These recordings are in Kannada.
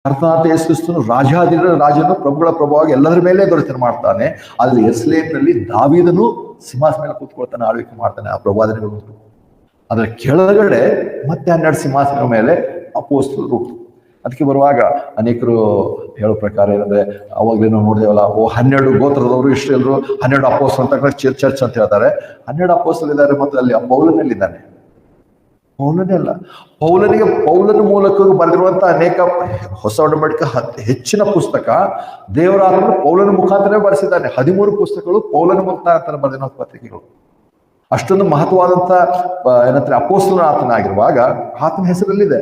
ಕರ್ತನಾದ ಯೇಸು ಕ್ರಿಸ್ತನು ರಾಜನು ಪ್ರಭುಗಳ ಪ್ರಭುವಾಗಿ ಎಲ್ಲದರ ಮೇಲೆ ದೊರೆತನ ಮಾಡ್ತಾನೆ. ಆದ್ರೆ ಯೆರೂಸಲೇಮಿನಲ್ಲಿ ದಾವೀದನು ಸಿಂಹಾಸನ ಮೇಲೆ ಕೂತ್ಕೊಳ್ತಾನೆ, ಆಳ್ವಿಕೆ ಮಾಡ್ತಾನೆ. ಆ ಪ್ರವಾದನೆಗಳು ಅದರ ಕೆಳಗಡೆ ಮತ್ತೆ 12 ಸಿಂಹಾಸನಗಳ ಮೇಲೆ ಅಪೊಸ್ತಲರು. ಅದಕ್ಕೆ ಬರುವಾಗ ಅನೇಕರು ಹೇಳೋ ಪ್ರಕಾರ ಏನಂದ್ರೆ, ಅವಾಗಲೇ ನಾವು ನೋಡಿದೇವಲ್ಲ, 12 ಗೋತ್ರದವರು ಇಸ್ರಾಯೇಲ್ರು 12 ಅಪೊಸ್ತಲರು ಅಂತ ಚರ್ಚ್ ಅಂತ ಹೇಳ್ತಾರೆ. 12 ಅಪೊಸ್ತಲರು ಇದ್ದಾರೆ, ಮತ್ತು ಅಲ್ಲಿ ಪೌಲನಲ್ಲಿದ್ದಾನೆ. ಪೌಲನೇ ಅಲ್ಲ, ಪೌಲನ ಮೂಲಕ ಬರೆದಿರುವಂತಹ ಅನೇಕ ಹೊಸ ಒಡಂಬಡಿಕೆ ಹೆಚ್ಚಿನ ಪುಸ್ತಕ ದೇವರಾತ್ಮನು ಪೌಲನ ಮುಖಾಂತರ ಬರೆಸಿದ್ದಾನೆ. 13 ಪುಸ್ತಕಗಳು ಪೌಲನ ಮುಖಾಂತರ ಬರೆದಿರುವ ಪತ್ರಿಕೆಗಳು. ಅಷ್ಟೊಂದು ಮಹತ್ವವಾದಂತ ಏನಂದ್ರೆ ಅಪೊಸ್ತಲನ ಆತನಾಗಿರುವಾಗ ಆತನ ಹೆಸರಲ್ಲಿದೆ.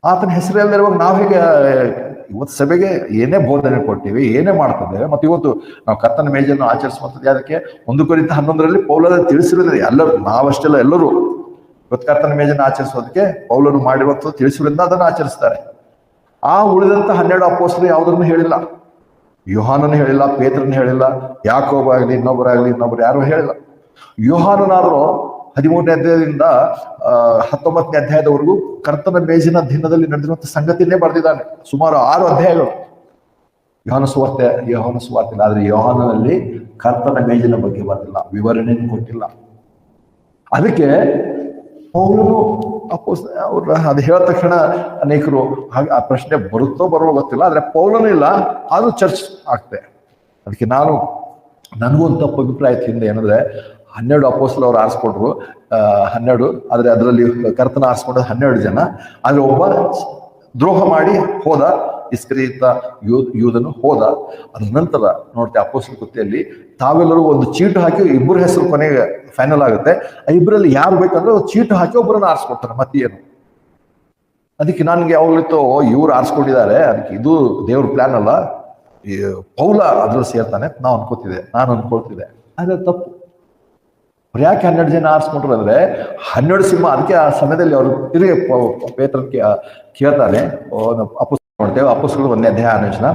ಆತನ ಹೆಸರಲ್ಲಿರುವಾಗ ನಾವು ಹೇಗೆ ಇವತ್ತು ಸಭೆಗೆ ಏನೇ ಬೋಧನೆ ಕೊಡ್ತೀವಿ, ಏನೇ ಮಾಡ್ತಿದ್ದೇವೆ, ಮತ್ತು ಇವತ್ತು ನಾವು ಕರ್ತನ ಮೇಜನ್ನು ಆಚರಿಸುವಂಥದ್ದು ಅದಕ್ಕೆ 1 ಕೊರಿಂಥ 11ರಲ್ಲಿ ಪೌಲನ ತಿಳಿಸಿರೋದ್ರೆ ಎಲ್ಲರೂ, ನಾವಷ್ಟೆಲ್ಲ ಎಲ್ಲರೂ ಇವತ್ತು ಕರ್ತನ ಮೇಜನ್ನು ಆಚರಿಸೋದಕ್ಕೆ ಪೌಲನು ಮಾಡಿರುವಂಥದ್ದು ತಿಳಿಸಿರೋದ್ರಿಂದ ಅದನ್ನು ಆಚರಿಸ್ತಾರೆ. ಆ ಉಳಿದಂತ 12 ಅಪೊಸ್ತಲರು ಯಾವುದನ್ನು ಹೇಳಿಲ್ಲ. ಯೋಹಾನನು ಹೇಳಿಲ್ಲ, ಪೇತ್ರನು ಹೇಳಿಲ್ಲ, ಯಾಕೋಬ ಆಗಲಿ ಇನ್ನೊಬ್ಬರು ಯಾರು ಹೇಳಿಲ್ಲ. ಯೋಹಾನನಾದರೂ 13ನೇ ಅಧ್ಯಾಯದಿಂದ 19ನೇ ಅಧ್ಯಾಯದವರೆಗೂ ಕರ್ತನ ಮೇಜಿನ ದಿನದಲ್ಲಿ ನಡೆದಿರುವಂತಹ ಸಂಗತಿಯನ್ನೇ ಬರೆದಿದ್ದಾನೆ. ಸುಮಾರು 6 ಅಧ್ಯಾಯಗಳು ಯೋಹಾನ ಸುವಾರ್ತೆ. ಆದ್ರೆ ಯೋಹಾನನಲ್ಲಿ ಕರ್ತನ ಮೇಜಿನ ಬಗ್ಗೆ ಬರೆದಿಲ್ಲ, ವಿವರಣೆಯನ್ನು ಕೊಟ್ಟಿಲ್ಲ. ಅದಕ್ಕೆ ಪೌಲನು ಅವ್ರ ಅದು ಹೇಳಿದ ತಕ್ಷಣ ಅನೇಕರು ಆ ಪ್ರಶ್ನೆ ಬರುತ್ತೋ ಬರೋ ಗೊತ್ತಿಲ್ಲ. ಆದ್ರೆ ಪೌಲನು ಇಲ್ಲ, ಅದು ಚರ್ಚ್ ಆಗ್ತದೆ. ಅದಕ್ಕೆ ನನಗೂ ಒಂದು ತಪ್ಪು ಅಭಿಪ್ರಾಯ ಹಿಂದೆ ಏನಂದ್ರೆ, 12 ಅಪೊಸ್ತಲರು ಅವ್ರು ಆರಿಸ್ಕೊಂಡ್ರು 12, ಆದ್ರೆ ಅದರಲ್ಲಿ ಕರ್ತನ ಆರಿಸ್ಕೊಂಡ್ರು 12 ಜನ. ಆದ್ರೆ ಒಬ್ಬ ದ್ರೋಹ ಮಾಡಿ ಹೋದ, ಇಸ್ಕರಿಯೋತ ಯೂದನು ಹೋದ. ಅದ್ರ ನಂತರ ನೋಡ್ತೇವೆ ಅಪೊಸ್ತಲರ ಕೃತಿಯಲ್ಲಿ ತಾವೆಲ್ಲರೂ ಒಂದು ಚೀಟು ಹಾಕಿ, ಇಬ್ಬರ ಹೆಸರು ಕೊನೆಗೆ ಫೈನಲ್ ಆಗುತ್ತೆ. ಆ ಇಬ್ಬರಲ್ಲಿ ಯಾರು ಬೇಕಂದ್ರೆ ಚೀಟು ಹಾಕಿ ಒಬ್ಬರನ್ನ ಆರಿಸ್ಕೊಡ್ತಾರೆ. ಮತ್ತೇನು, ಅದಕ್ಕೆ ನನಗೆ ಯಾವಾಗಲಿತ್ತು, ಇವ್ರು ಆರಿಸ್ಕೊಂಡಿದ್ದಾರೆ, ಅದಕ್ಕೆ ಇದು ದೇವ್ರ ಪ್ಲಾನ್ ಅಲ್ಲ, ಪೌಲ ಅದ್ರಲ್ಲಿ ಸೇರ್ತಾನೆ ನಾನು ಅನ್ಕೊಳ್ತಿದ್ದೆ. ಆದ್ರೆ ತಪ್ಪು. ಯಾಕೆ 12 ಜನ ಆರಿಸ್ಕೊಂಡ್ರು ಅಂದ್ರೆ 12 ಸಿಂಹ. ಅದಕ್ಕೆ ಆ ಸಮಯದಲ್ಲಿ ಅವರು ತಿರುಗಿ ಪೇತ್ರಕ್ಕೆ ಕೇಳ್ತಾನೆ, ನೋಡ್ತೇವೆ ಅಪೊಸ್ತಲರು 1ನೇ ಅಧ್ಯಾಯ 6ನೇ ವಚನ.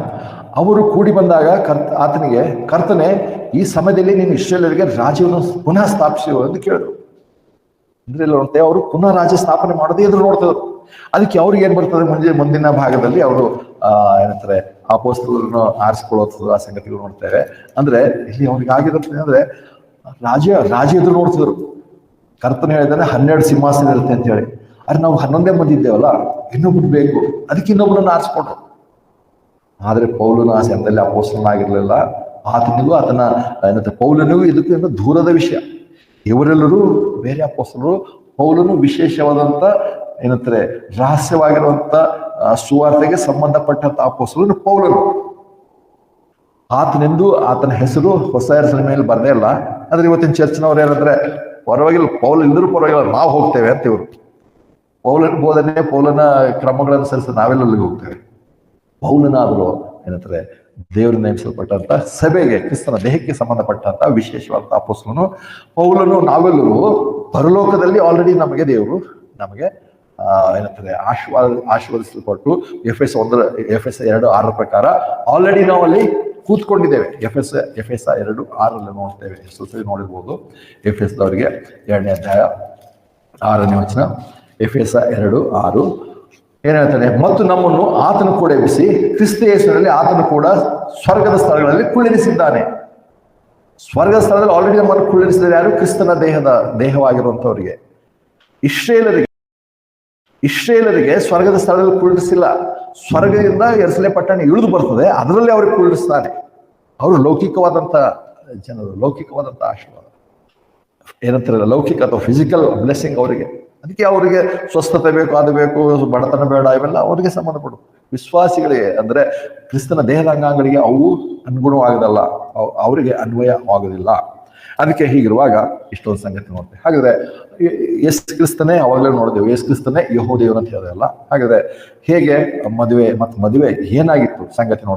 ಅವರು ಕೂಡಿ ಬಂದಾಗ ಕರ್ತನೆ ಈ ಸಮಯದಲ್ಲಿ ನೀನು ಇಸ್ರಾಯೇಲರಿಗೆ ರಾಜ್ಯವನ್ನು ಪುನಃ ಸ್ಥಾಪಿಸಿ ಅಂತ ಕೇಳಿದ್ರು. ಅಂದ್ರೆ ಇಲ್ಲಿ ನೋಡ್ತೇವೆ ಅವರು ಪುನಃ ರಾಜ್ಯ ಸ್ಥಾಪನೆ ಮಾಡೋದೇ ಎದುರು ನೋಡ್ತಿದ್ರು. ಅದಕ್ಕೆ ಅವ್ರಿಗೆ ಏನ್ ಬರ್ತದೆ, ಮುಂದಿನ ಭಾಗದಲ್ಲಿ ಅವರು ಏನಂತಾರೆ ಅಪೊಸ್ತಲರನ್ನು ಆರಿಸ್ಕೊಳ್ಳೋದು ಆ ಸಂಗತಿಗಳು ನೋಡ್ತೇವೆ. ಅಂದ್ರೆ ಇಲ್ಲಿ ಅವ್ರಿಗೆ ಆಗಿರುತ್ತೆ ಅಂದ್ರೆ ರಾಜ ಎದುರು ನೋಡ್ತಿದ್ರು. ಕರ್ತನ ಹೇಳಿದಾನೆ 12 ಸಿಂಹಾಸನ ಇರುತ್ತೆ ಅಂತ ಹೇಳಿ. ಆದ್ರೆ ನಾವು 11 ಮಂದಿ ಇದ್ದೇವಲ್ಲ, ಇನ್ನೊಬ್ರು ಬೇಕು, ಅದಕ್ಕೆ ಇನ್ನೊಬ್ಬರನ್ನ ಆರಿಸ್ಕೊಂಡ್ರು. ಆದ್ರೆ ಪೌಲನು ಆ ಸಮಯದಲ್ಲಿ ಅಪೊಸ್ತಲನಾಗಿರ್ಲಿಲ್ಲ. ಪೌಲನಿಗೂ ಇದಕ್ಕೂ ದೂರದ ವಿಷಯ. ಇವರೆಲ್ಲರೂ ಬೇರೆ ಅಪೊಸ್ತಲರು. ಪೌಲನು ವಿಶೇಷವಾದಂತ ಏನಂತಾರೆ ರಹಸ್ಯವಾಗಿರುವಂತ ಸುವಾರ್ತೆಗೆ ಸಂಬಂಧಪಟ್ಟಂತ ಅಪೊಸ್ತಲನು ಪೌಲನು. ಆತನ ಹೆಸರು ಹೊಸ ಹೆಸರಿನ ಮೇಲೆ ಬರದೇ ಇಲ್ಲ. ಆದ್ರೆ ಇವತ್ತಿನ ಚರ್ಚ್ನವ್ರು ಏನಂದ್ರೆ, ಪರವಾಗಿಲ್ಲ ಪೌಲ್ ಇಲ್ದರೂ ಪರವಾಗಿಲ್ಲ, ನಾವು ಹೋಗ್ತೇವೆ ಅಂತ ಇವರು. ಪೌಲನ ಬೋಧನೆ, ಪೌಲನ ಕ್ರಮಗಳನ್ನು ಅನುಸರಿಸಿ ನಾವೆಲ್ಲಲ್ಲಿಗೆ ಹೋಗ್ತೇವೆ. ಪೌಲನಾದರೂ ಏನಂತಾರೆ ದೇವರಿಂದ ನೇಮಿಸಲ್ಪಟ್ಟಂತ ಸಭೆಗೆ, ಕ್ರಿಸ್ತನ ದೇಹಕ್ಕೆ ಸಂಬಂಧಪಟ್ಟಂತ ವಿಶೇಷವಾದ ಅಪೊಸ್ತಲನು ಪೌಲನು. ನಾವೆಲ್ಲರೂ ಪರಲೋಕದಲ್ಲಿ ಆಲ್ರೆಡಿ ದೇವರು ನಮಗೆ ಏನಂತಾರೆ ಆಶೀರ್ವದಿಸಲ್ಪಟ್ಟು ಎಫೆಸ 2:6 ಪ್ರಕಾರ ಆಲ್ರೆಡಿ ನಾವು ಅಲ್ಲಿ ಕೂತ್ಕೊಂಡಿದ್ದೇವೆ. ಎಫೆಸ 2:6 ನೋಡ್ತೇವೆ. ಎಷ್ಟು ನೋಡಿರ್ಬೋದು. ಎಫೆಸದವರಿಗೆ 2ನೇ ಅಧ್ಯಾಯ 6ನೇ ವಚನ. ಎಫೆಸ 2:6 ಏನ್ ಹೇಳ್ತಾನೆ, ಮತ್ತು ನಮ್ಮನ್ನು ಆತನು ಕೂಡ ಎಬ್ಬಿಸಿ ಕ್ರಿಸ್ತ ಯೇಸುವಿನಲ್ಲಿ ಆತನು ಕೂಡ ಸ್ವರ್ಗದ ಸ್ಥಳಗಳಲ್ಲಿ ಕುಳ್ಳಿರಿಸಿದ್ದಾನೆ. ಸ್ವರ್ಗದ ಸ್ಥಳದಲ್ಲಿ ಆಲ್ರೆಡಿ ನಮ್ಮನ್ನು ಕುಳ್ಳಿರಿಸಿದ್ದಾರೆ. ಯಾರು? ಕ್ರಿಸ್ತನ ದೇಹವಾಗಿರುವಂತವರಿಗೆ. ಇಸ್ರೇಲರಿಗೆ ಸ್ವರ್ಗದ ಸ್ಥಳದಲ್ಲಿ ಕುಳ್ಳಿರಿಸಿಲ್ಲ. ಸ್ವರ್ಗದಿಂದ ಯೆರೂಸಲೇಮ್ ಪಟ್ಟಣ ಇಳಿದು ಬರ್ತದೆ, ಅದರಲ್ಲಿ ಅವ್ರಿಗೆ ಕುಳ್ಳಿರಿಸ್ತಾನೆ. ಅವರು ಲೌಕಿಕವಾದಂತ ಜನರು, ಲೌಕಿಕವಾದಂತ ಆಶೀರ್ವಾದ ಏನಂತಾರೆ, ಲೌಕಿಕ ಅಥವಾ ಫಿಸಿಕಲ್ ಬ್ಲೆಸ್ಸಿಂಗ್ ಅವರಿಗೆ. ಅದಕ್ಕೆ ಅವರಿಗೆ ಸ್ವಸ್ಥತೆ ಬೇಕು, ಅದು ಬೇಕು, ಬಡತನ ಬೇಡ, ಇವೆಲ್ಲ ಅವರಿಗೆ ಸಂಬಂಧಪಡು. ವಿಶ್ವಾಸಿಗಳಿಗೆ ಅಂದ್ರೆ ಕ್ರಿಸ್ತನ ದೇಹದ ಅಂಗಾಂಗಗಳಿಗೆ ಅವು ಅನುಗುಣವಾಗದಲ್ಲ, ಅವರಿಗೆ ಅನ್ವಯ ಆಗೋದಿಲ್ಲ. ಅದಕ್ಕೆ ಹೀಗಿರುವಾಗ ಇಷ್ಟೊಂದು ಸಂಗತಿ ನೋಡ್ತೇವೆ. ಹಾಗಾದ್ರೆ ಯೇಸು ಕ್ರಿಸ್ತನೇ, ಅವಾಗಲೇ ನೋಡಿದೆವು, ಯೇಸು ಕ್ರಿಸ್ತನೇ ಯೆಹೋವದೇವನು ಅಂತ ಹೇಳಿದೆವಲ್ಲ. ಹಾಗಾದ್ರೆ ಹೇಗೆ ಮದುವೆ ಏನಾಗಿತ್ತು ಸಂಗತಿ ನೋಡ್ತೇವೆ.